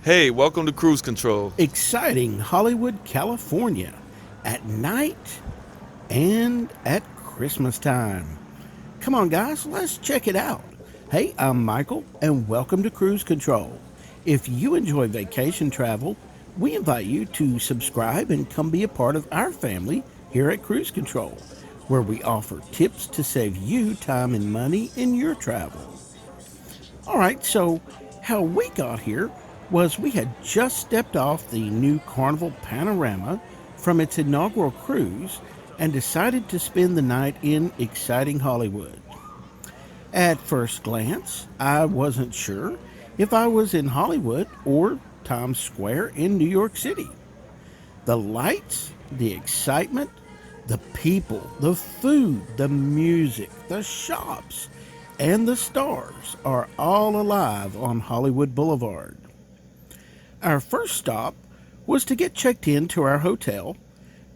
Hey, welcome to Cruise Control. Exciting Hollywood, California, at night and at Christmas time. Come on, guys, let's check it out. Hey, I'm Michael, and welcome to Cruise Control. If you enjoy vacation travel, we invite you to subscribe and come be a part of our family here at Cruise Control, where we offer tips to save you time and money in your travel. All right, so how we got here was we had just stepped off the new Carnival Panorama from its inaugural cruise and decided to spend the night in exciting Hollywood. At first glance, I wasn't sure if I was in Hollywood or Times Square in New York City. The lights, the excitement, the people, the food, the music, the shops, and the stars are all alive on Hollywood Boulevard. Our first stop was to get checked into our hotel,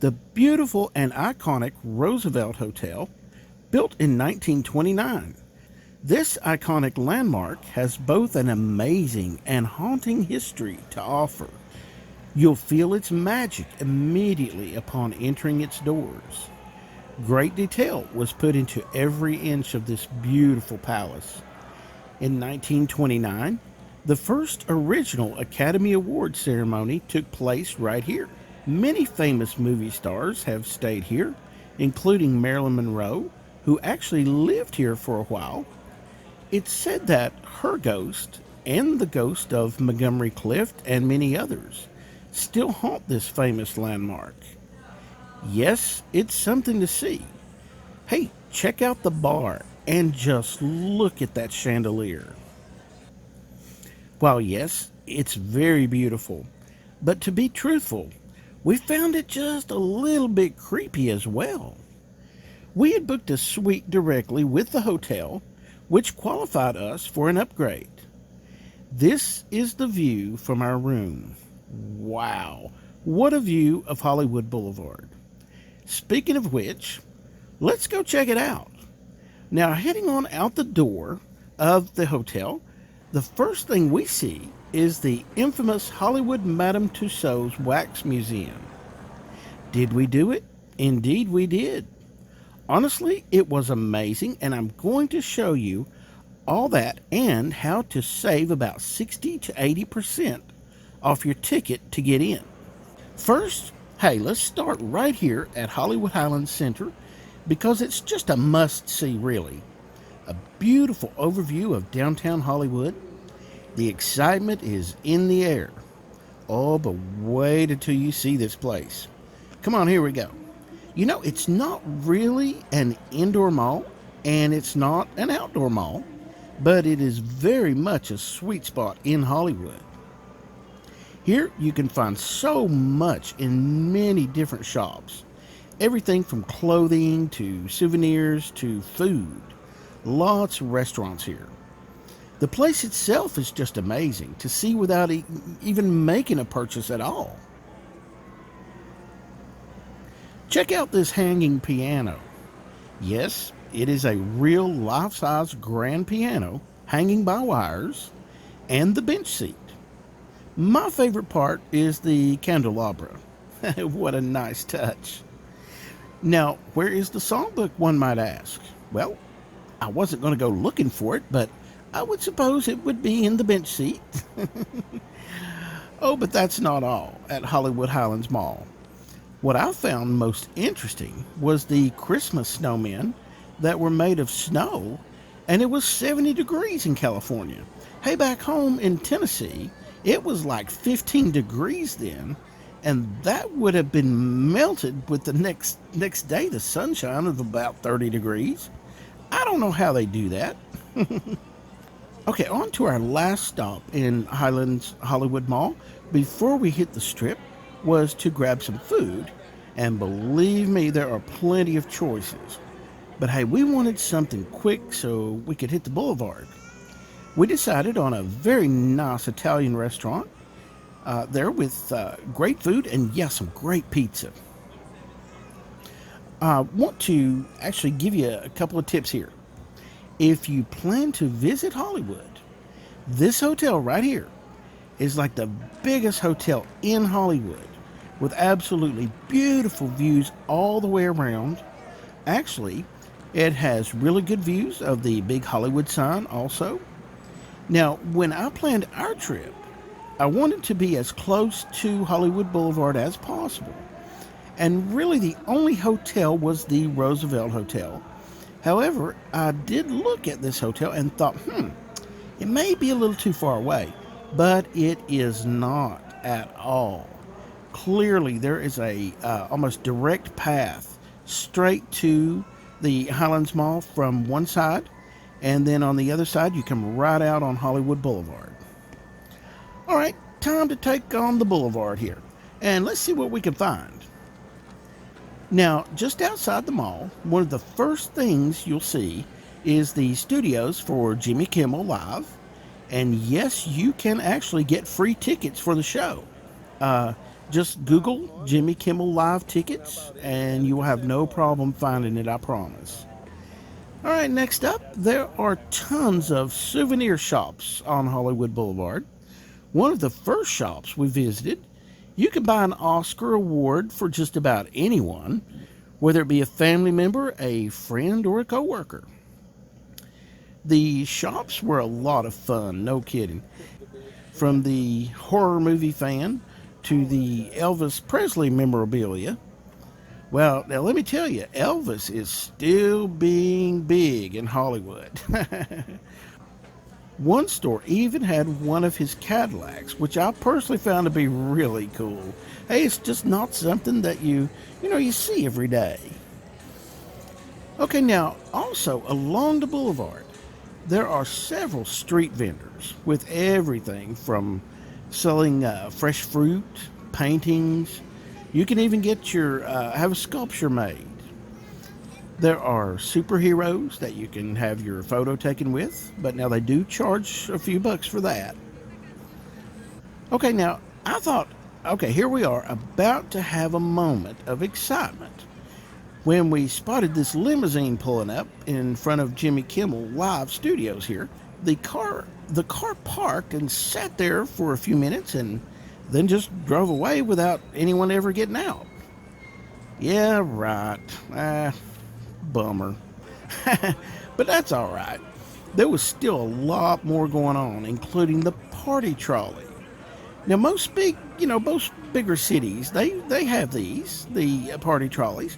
the beautiful and iconic Roosevelt Hotel, built in 1929. This iconic landmark has both an amazing and haunting history to offer. You'll feel its magic immediately upon entering its doors. Great detail was put into every inch of this beautiful palace. In 1929, the first original Academy Award ceremony took place right here. Many famous movie stars have stayed here, including Marilyn Monroe, who actually lived here for a while. It's said that her ghost and the ghost of Montgomery Clift and many others still haunt this famous landmark. Yes, it's something to see. Hey, check out the bar and just look at that chandelier. While yes, it's very beautiful, but to be truthful, we found it just a little bit creepy as well. We had booked a suite directly with the hotel, which qualified us for an upgrade. This is the view from our room. Wow, what a view of Hollywood Boulevard. Speaking of which, let's go check it out. Now, heading on out the door of the hotel, the first thing we see is the infamous Hollywood Madame Tussauds Wax Museum. Did we do it? Indeed, we did. Honestly, it was amazing, and I'm going to show you all that and how to save about 60 to 80% off your ticket to get in. First, hey, let's start right here at Hollywood Highland Center because it's just a must-see, really. A beautiful overview of downtown Hollywood. The excitement is in the air. Oh, but wait until you see this place. Come on, here we go. You know, it's not really an indoor mall, and it's not an outdoor mall, but it is very much a sweet spot in Hollywood. Here you can find so much in many different shops. Everything from clothing to souvenirs to food. Lots of restaurants here. The place itself is just amazing to see without even making a purchase at all. Check out this hanging piano. Yes, it is a real life-size grand piano hanging by wires and the bench seat. My favorite part is the candelabra. What a nice touch. Now, where is the songbook, one might ask? Well, I wasn't going to go looking for it, but I would suppose it would be in the bench seat. Oh, but that's not all at Hollywood Highlands Mall. What I found most interesting was the Christmas snowmen that were made of snow, and it was 70 degrees in California. Hey, back home in Tennessee, it was like 15 degrees then, and that would have been melted with the next day, the sunshine of about 30 degrees. I don't know how they do that. Okay, on to our last stop in Highlands Hollywood Mall before we hit the strip was to grab some food, and believe me, there are plenty of choices. But hey, we wanted something quick so we could hit the boulevard. We decided on a very nice Italian restaurant there with great food and, yeah, some great pizza. I want to actually give you a couple of tips here. If you plan to visit Hollywood, this hotel right here is like the biggest hotel in Hollywood with absolutely beautiful views all the way around. Actually, it has really good views of the big Hollywood sign also. Now, when I planned our trip, I wanted to be as close to Hollywood Boulevard as possible. And really, the only hotel was the Roosevelt Hotel. However, I did look at this hotel and thought, it may be a little too far away, but it is not at all. Clearly, there is a almost direct path straight to the Highlands Mall from one side, and then on the other side, you come right out on Hollywood Boulevard. All right, time to take on the boulevard here, and let's see what we can find. Now, just outside the mall, one of the first things you'll see is the studios for Jimmy Kimmel Live. And yes, you can actually get free tickets for the show. Just Google Jimmy Kimmel Live tickets, and you will have no problem finding it, I promise. All right, next up, there are tons of souvenir shops on Hollywood Boulevard. One of the first shops we visited, you can buy an Oscar award for just about anyone, whether it be a family member, a friend, or a coworker. The shops were a lot of fun, no kidding. From the horror movie fan to the Elvis Presley memorabilia. Well, now let me tell you, Elvis is still being big in Hollywood. One store even had one of his Cadillacs, which I personally found to be really cool. Hey, it's just not something that you see every day. Okay, now, also along the boulevard, there are several street vendors with everything from selling fresh fruit, paintings. You can even get have a sculpture made. There are superheroes that you can have your photo taken with, but now they do charge a few bucks for that. Okay, now I thought, here we are about to have a moment of excitement when we spotted this limousine pulling up in front of Jimmy Kimmel Live Studios here. The car parked and sat there for a few minutes and then just drove away without anyone ever getting out. Yeah, right. Bummer. But that's all right. There was still a lot more going on, including the party trolley. Now, most bigger cities, they have the party trolleys.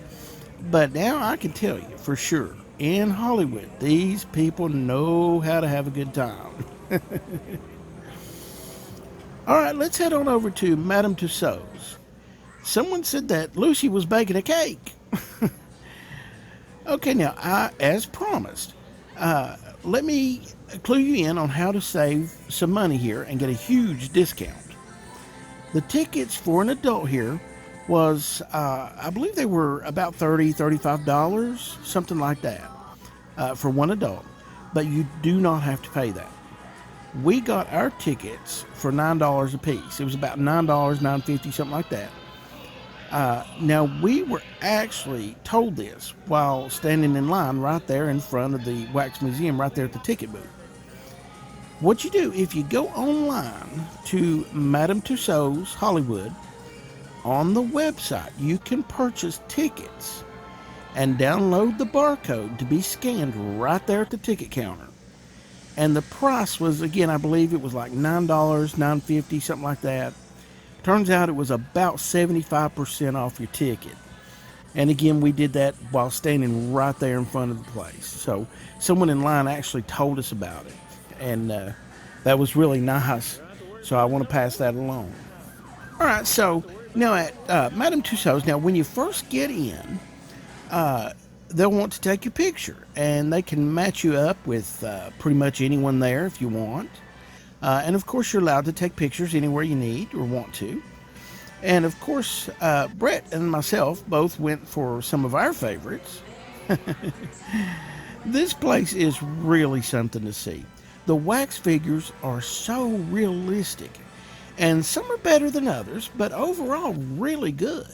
But now I can tell you for sure, in Hollywood, these people know how to have a good time. All right, let's head on over to Madame Tussauds. Someone said that Lucy was baking a cake. Okay, now, as promised, let me clue you in on how to save some money here and get a huge discount. The tickets for an adult here was, I believe they were about $30, $35, something like that, for one adult. But you do not have to pay that. We got our tickets for $9 a piece. It was about $9, $9.50, something like that. Now, we were actually told this while standing in line right there in front of the Wax Museum, right there at the ticket booth. What you do, if you go online to Madame Tussauds Hollywood, on the website, you can purchase tickets and download the barcode to be scanned right there at the ticket counter. And the price was, again, I believe it was like $9, $9.50, something like that. Turns out it was about 75% off your ticket. And again, we did that while standing right there in front of the place. So someone in line actually told us about it. And that was really nice. So I want to pass that along. All right, so now at Madame Tussauds, now when you first get in, they'll want to take your picture. And they can match you up with pretty much anyone there if you want. And of course, you're allowed to take pictures anywhere you need or want to. And of course, Brett and myself both went for some of our favorites. This place is really something to see. The wax figures are so realistic, and some are better than others, but overall really good.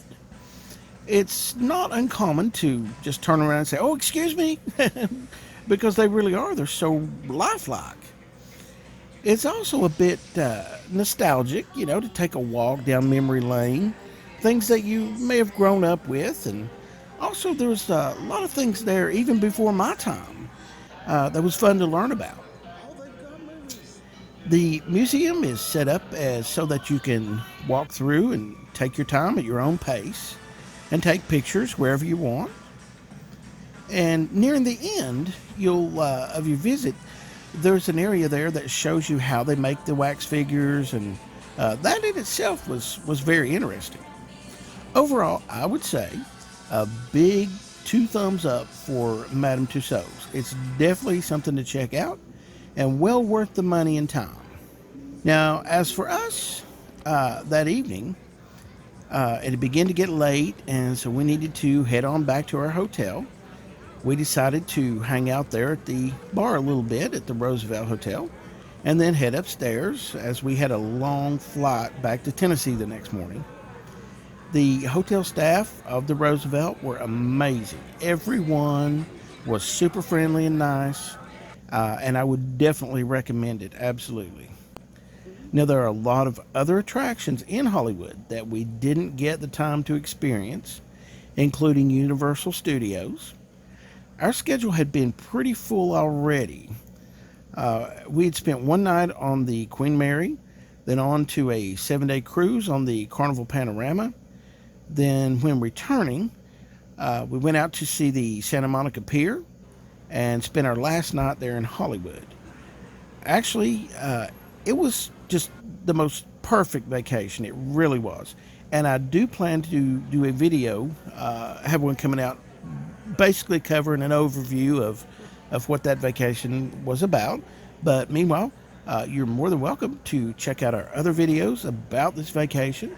It's not uncommon to just turn around and say, "Oh, excuse me," because they really are. They're so lifelike. It's also a bit nostalgic, to take a walk down memory lane, things that you may have grown up with, and also there's a lot of things there even before my time that was fun to learn about. The museum is set up as so that you can walk through and take your time at your own pace and take pictures wherever you want. And nearing the end, of your visit, there's an area there that shows you how they make the wax figures, and that in itself was very interesting. Overall, I would say a big two thumbs up for Madame Tussauds. It's definitely something to check out and well worth the money and time. Now, as for us, that evening, it began to get late, and so we needed to head on back to our hotel. We decided to hang out there at the bar a little bit at the Roosevelt Hotel and then head upstairs as we had a long flight back to Tennessee the next morning. The hotel staff of the Roosevelt were amazing. Everyone was super friendly and nice, and I would definitely recommend it, absolutely. Now, there are a lot of other attractions in Hollywood that we didn't get the time to experience, including Universal Studios. Our schedule had been pretty full already. We had spent one night on the Queen Mary, then on to a 7-day cruise on the Carnival Panorama. Then, when returning, we went out to see the Santa Monica Pier and spent our last night there in Hollywood. Actually, it was just the most perfect vacation. It really was. And I do plan to do a video, have one coming out, basically covering an overview of what that vacation was about. But meanwhile, you're more than welcome to check out our other videos about this vacation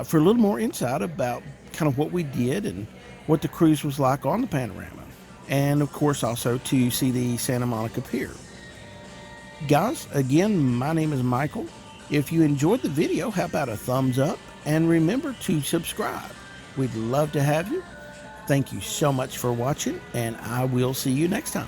for a little more insight about kind of what we did and what the cruise was like on the Panorama. And of course, also to see the Santa Monica Pier. Guys, again, my name is Michael. If you enjoyed the video, how about a thumbs up? And remember to subscribe. We'd love to have you. Thank you so much for watching, and I will see you next time.